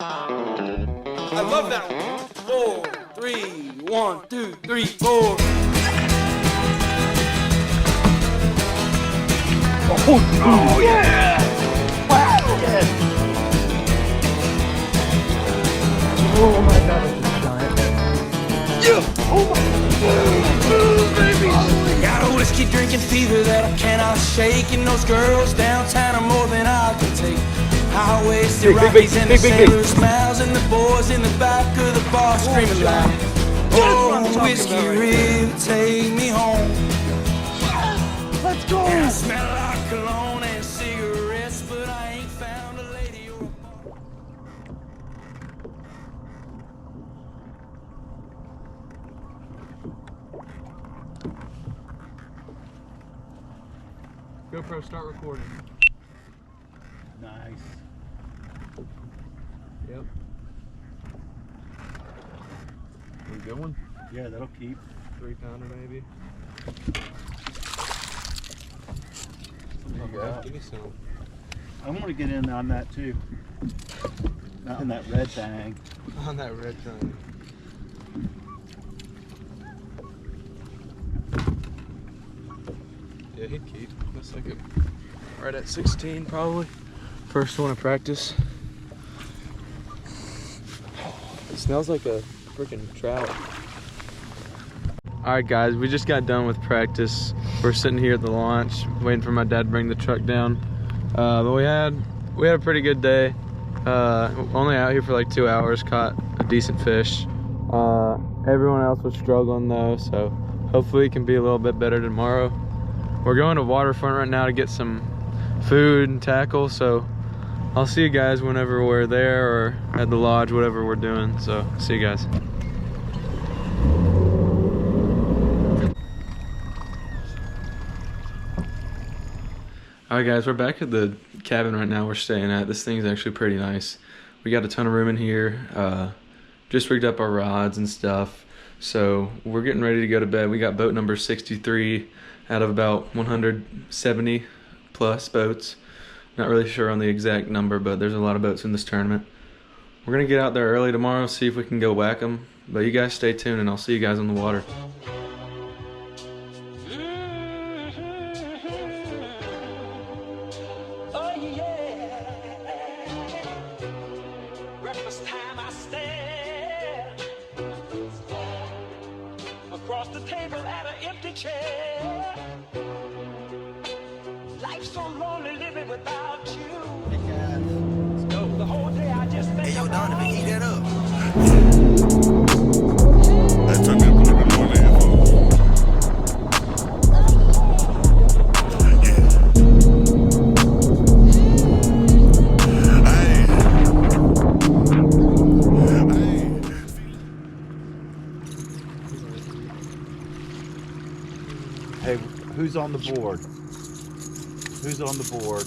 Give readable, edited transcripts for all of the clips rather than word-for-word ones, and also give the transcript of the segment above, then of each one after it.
I love that one. 4, 3, 1, 2, 3, 4. Oh yeah! Wow! Yes! Oh my god, that's a giant. Yeah! Oh my god! Baby! Got a whiskey drinking fever that I cannot shake, and those girls downtown are more than I can take. High-waisted Rockies and the sailors' mouths, and the boys in the back of the bar screaming loud. Oh, whiskey river, take me home. Let's go! And I smell like cologne and cigarettes, but I ain't found a lady or a bar. GoPro, start recording. Nice. Yep. We good one? Yeah, that'll keep. 3-pounder maybe. Give me some. I want to get in on that too. Not in that red thing. On that red thing. Yeah, he'd keep. Looks like it. Right at 16 probably. First one of practice. It smells like a freaking trout. Alright guys, we just got done with practice. We're sitting here at the launch waiting for my dad to bring the truck down. But we had a pretty good day. Only out here for like 2 hours, caught a decent fish. Everyone else was struggling though, so hopefully it can be a little bit better tomorrow. We're going to Waterfront right now to get some food and tackle, so I'll see you guys whenever we're there or at the lodge, whatever we're doing. So see you guys. Alright guys, we're back at the cabin right now we're staying at. This thing's actually pretty nice. We got a ton of room in here. Just rigged up our rods and stuff. So we're getting ready to go to bed. We got boat number 63 out of about 170 plus boats. Not really sure on the exact number, but there's a lot of boats in this tournament. We're gonna get out there early tomorrow, see if we can go whack them. But you guys stay tuned and I'll see you guys on the water. Across the table at an empty chair. Life's so lonely living without you. Hey guys, let's go. The whole day I just think. Hey yo, Donovan, eat that up. Hey, turn me up a little bit more there, folks. Hey, who's on the board? Who's on the board?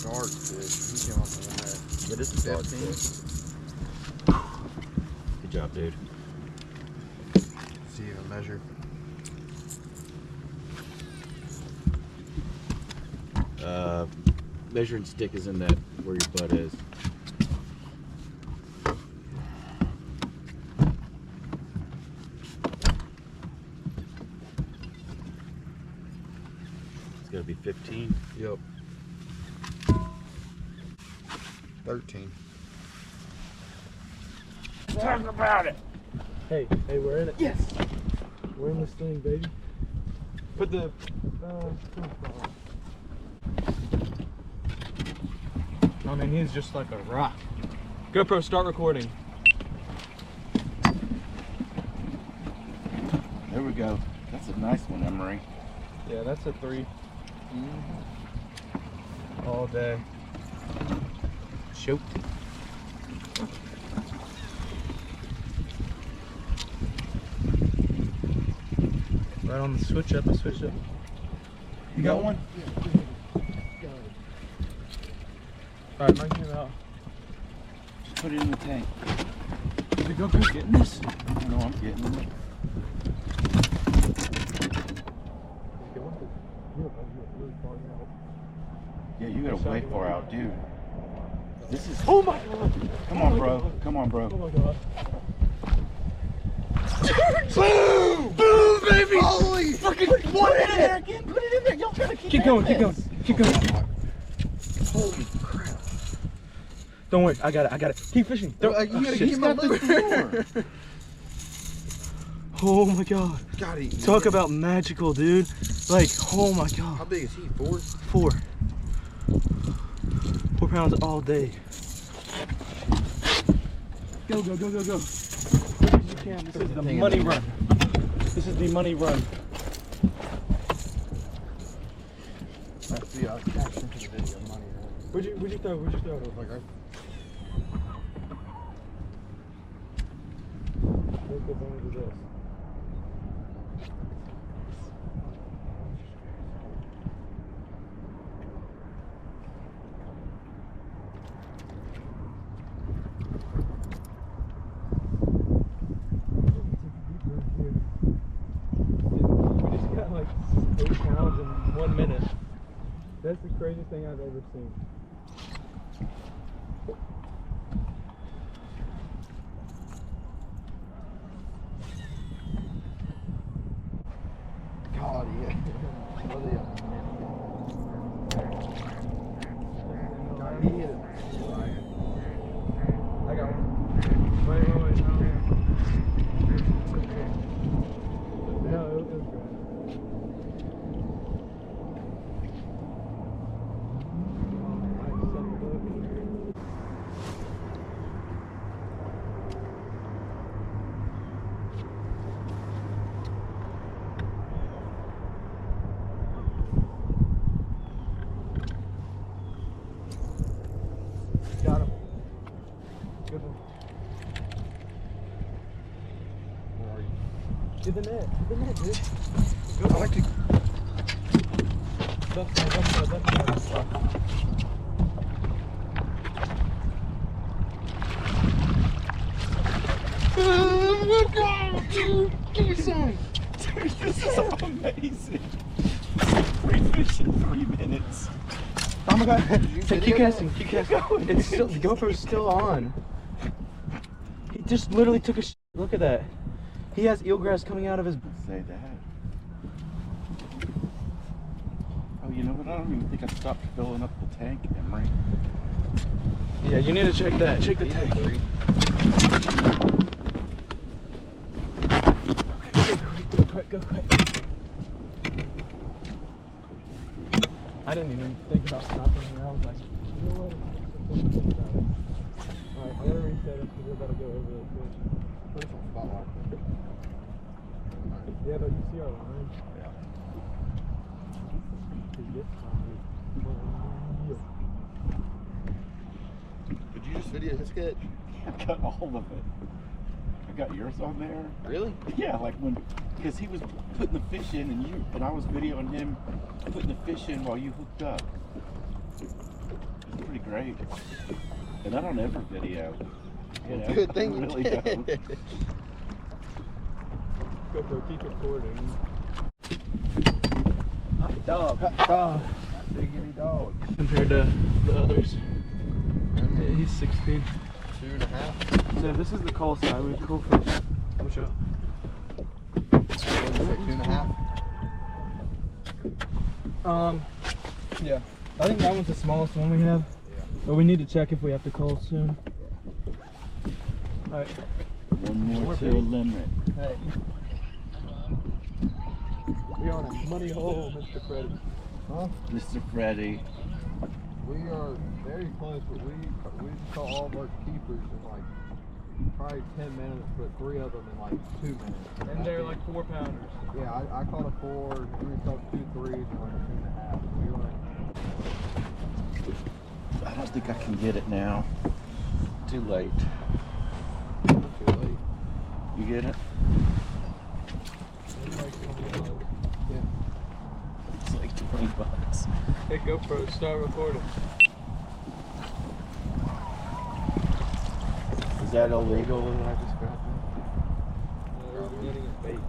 Dark fish. He came off on that. It is a dark fish. Good job, dude. See you measure. Measuring stick is in that where your butt is. It's gotta be 15. Yep. 13. Talk about it. Hey, we're in it. Yes. We're in this thing, baby. Put the. I mean, he's just like a rock. GoPro, start recording. There we go. That's a nice one, Emery. Yeah, that's a 3. All day. Shoot. Right on the switch up, You got one? Alright, mine came out. Just put it in the tank. Did you go getting this? I don't know, I'm getting it. Yeah, you got a way far out, dude. This is. Oh my god! Come on, bro. Come on, bro. Oh my god. Boom! Boom, baby! Holy Fucking put it in there again! Put it in there. Y'all gotta Keep going, keep going, keep going. Holy crap. Don't worry, I got it. Keep fishing. You gotta get my lure. Oh my god. God, Talk about magical, dude. Like, oh my god. How big is he? 4? 4 pounds all day. Go, go, go, go, go. You can. This is the money run. This is the money run. That's the caption for the video. Money. Where'd you throw? Where'd you throw? Like I. Take advantage of this. We just got like 8 pounds in 1 minute. That's the craziest thing I've ever seen. God, yeah. God, he hit it. I got one. Wait, no. No, it was good. Got him. Good one. Where are you? Get the net, dude. I like to. Left side. Oh my God, dude! Give me some! Dude, this is amazing! 3 fish in 3 minutes. Oh my god. Hey, Keep casting. It's still, the GoPro's still on. He just literally took a look at that. He has eelgrass coming out of his. Say that. Oh, you know what? I don't even think I stopped filling up the tank, Emery. Yeah, you need to check that. Check the tank. Go quick. I didn't even think about stopping there. I was like, you know what? Alright, I gotta reset it because we're about to go over the fish. Put it on spotlight. Yeah, but you see our line? Yeah. Did you just video his sketch? I got all of it. I got yours on there. Really? Yeah, like when, because he was putting the fish in and I was videoing him putting the fish in while you hooked up. It's pretty great. And I don't ever video. You know? Good thing I you really did. don't. GoPro, keep recording. Dog. Biggity dog. Compared to the others. Yeah, he's 16. 2.5. So this is the call side. We have cool fish. Watch out. 2.5. Yeah. I think that one's the smallest one we have. Yeah. But we need to check if we have to call soon. Alright. One more to a limit. Hey. We're on a money hole, Mr. Freddy. Huh? Mr. Freddy. We are very close, but we just caught all of our keepers in like probably 10 minutes, but 3 of them in like 2 minutes. And they're like 4 pounders. Yeah, I caught a 4, we caught 2 3s, and like a 2.5. We were like, I don't think I can get it now. Too late. too late. You get it? Yeah. It's like $20. Hey GoPro, start recording. Is that illegal? What I just grabbed them. We're getting a bait.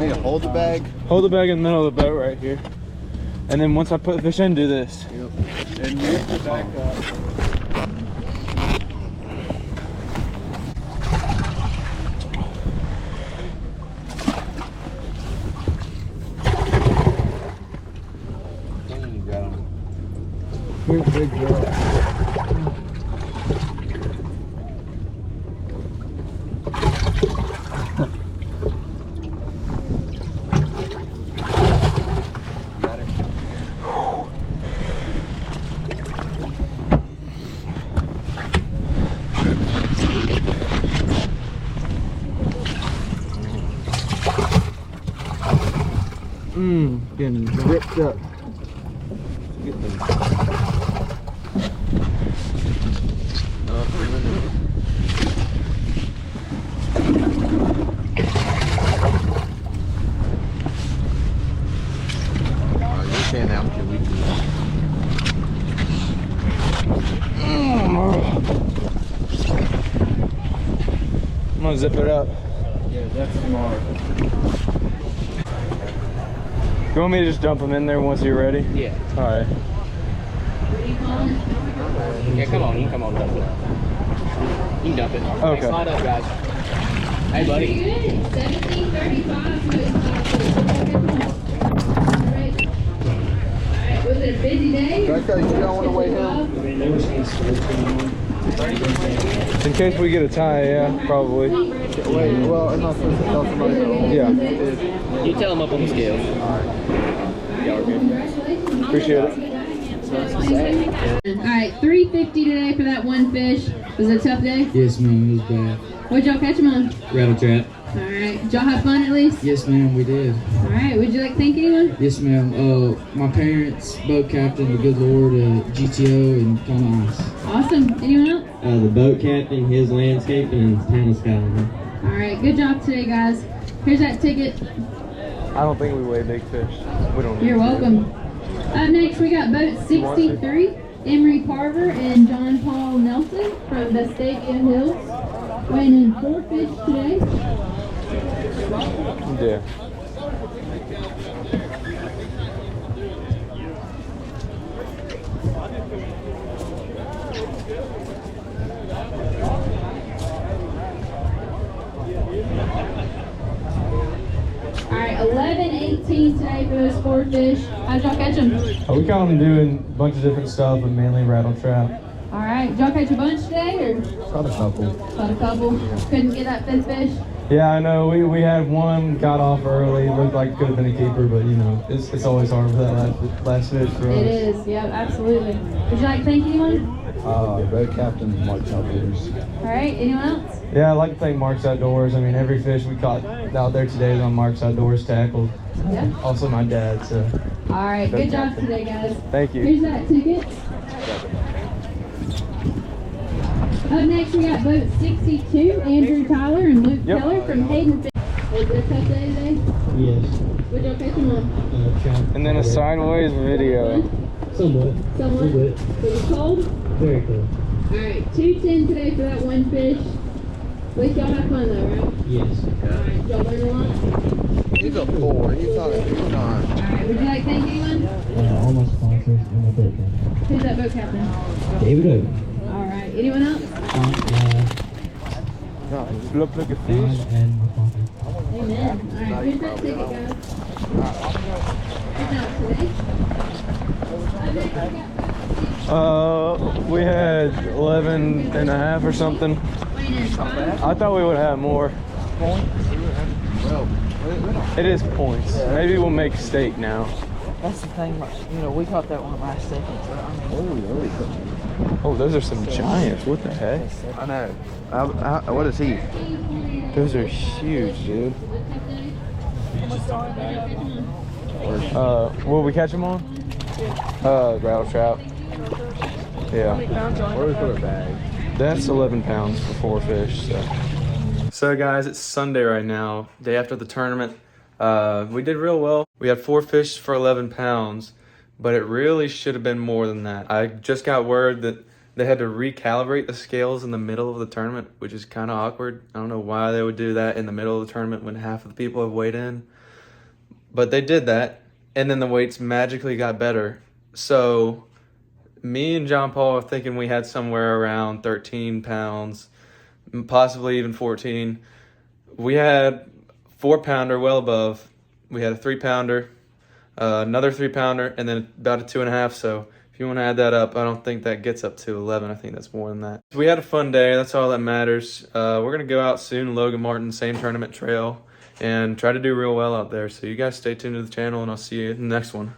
me to hold the bag? Hold the bag in the middle of the boat right here. And then once I put the fish in, do this. Yep. And lift the back up. Big girl. Getting ripped up. You can't out your weekly. I'm gonna zip it up. Yeah, that's smart. You want me to just dump them in there once you're ready? Yeah. All right. Yeah, come on. You can come on, dump it. You can dump it. Okay. Hey, slide up, guys. Hey, buddy. 17:35. Was it a busy day? Did I tell you you don't want to weigh him? In case we get a tie, yeah, probably. Wait, well, I'm not supposed to tell somebody. Yeah. You tell them up on the scale. Y'all are good. Appreciate it. All right, 350 today for that one fish. Was it a tough day? Yes, ma'am, it was bad. What'd y'all catch them on? Rattle trap. All right, did y'all have fun at least? Yes, ma'am, we did. All right, would you like to thank anyone? Yes, ma'am. My parents, boat captain, the good Lord, GTO, and Tom Ice. Awesome. Anyone else? The boat captain, his landscaping, and Town Skyline. All right, good job today, guys. Here's that ticket. I don't think we weigh big fish. We don't. You're welcome. Up next, we got boat 63, Emery Carver and John Paul Nelson from Vestavia Hills, weighing in 4 fish today. Yeah. All right, 11:18 today for those 4 fish. How'd y'all catch them? We caught them doing a bunch of different stuff, but mainly rattle trap. All right, did y'all catch a bunch today, or Caught a couple. caught a couple? Couldn't get that 5th fish. Yeah, I know. We had one, got off early. Looked like it could have been a keeper, but you know, it's always hard for that last fish for us. It is, yep, absolutely. Would you like to thank anyone? Boat captain, Mark Outdoors. All right, anyone else? Yeah, I'd like to thank Mark's Outdoors. I mean, every fish we caught out there today is on Mark's Outdoors tackle. Yeah. Also my dad, so All right, good job today, guys. thank you. Here's that ticket. Up next, we got boat 62, Andrew Tyler and Luke Yep. Keller from Hayden. Was it a tough day today? Yes. What'd y'all catch them on? Trap. And then a sideways video. Somewhat. Somewhat. Little bit. Was it cold? Very cool. All right, 210 today for that one fish. At least y'all have fun though, right? Yes. All right, y'all learn a lot? He's a 4. He's not. All right, would you like to thank anyone? All my sponsors and my boat captain. Who's that boat captain? David Oak. All right, anyone else? Look like a fish. And my father. Amen. All right, here's that ticket, guys. Good job today. Up next, we got We had 11 and a half or something. weighing in 5. I thought we would have more. Well, It is points. Maybe we'll make steak now. That's the thing, like, you know, we caught that one last second, but I mean, Oh, those are some giants. What the heck? I know. What is he? Those are huge, dude. Will we catch them on? Rattle trap. Yeah. Where we put our bag? That's 11 pounds for 4 fish. So guys, it's Sunday right now, day after the tournament. We did real well. We had 4 fish for 11 pounds, but it really should have been more than that. I just got word that they had to recalibrate the scales in the middle of the tournament, which is kind of awkward. I don't know why they would do that in the middle of the tournament when half of the people have weighed in. But they did that, and then the weights magically got better. So me and John Paul are thinking we had somewhere around 13 pounds, possibly even 14. We had 4-pounder well above. We had a 3-pounder, another 3-pounder, and then about a 2.5. So if you want to add that up, I don't think that gets up to 11. I think that's more than that. We had a fun day. That's all that matters. We're going to go out soon, Logan Martin, same tournament trail, and try to do real well out there. So you guys stay tuned to the channel, and I'll see you in the next one.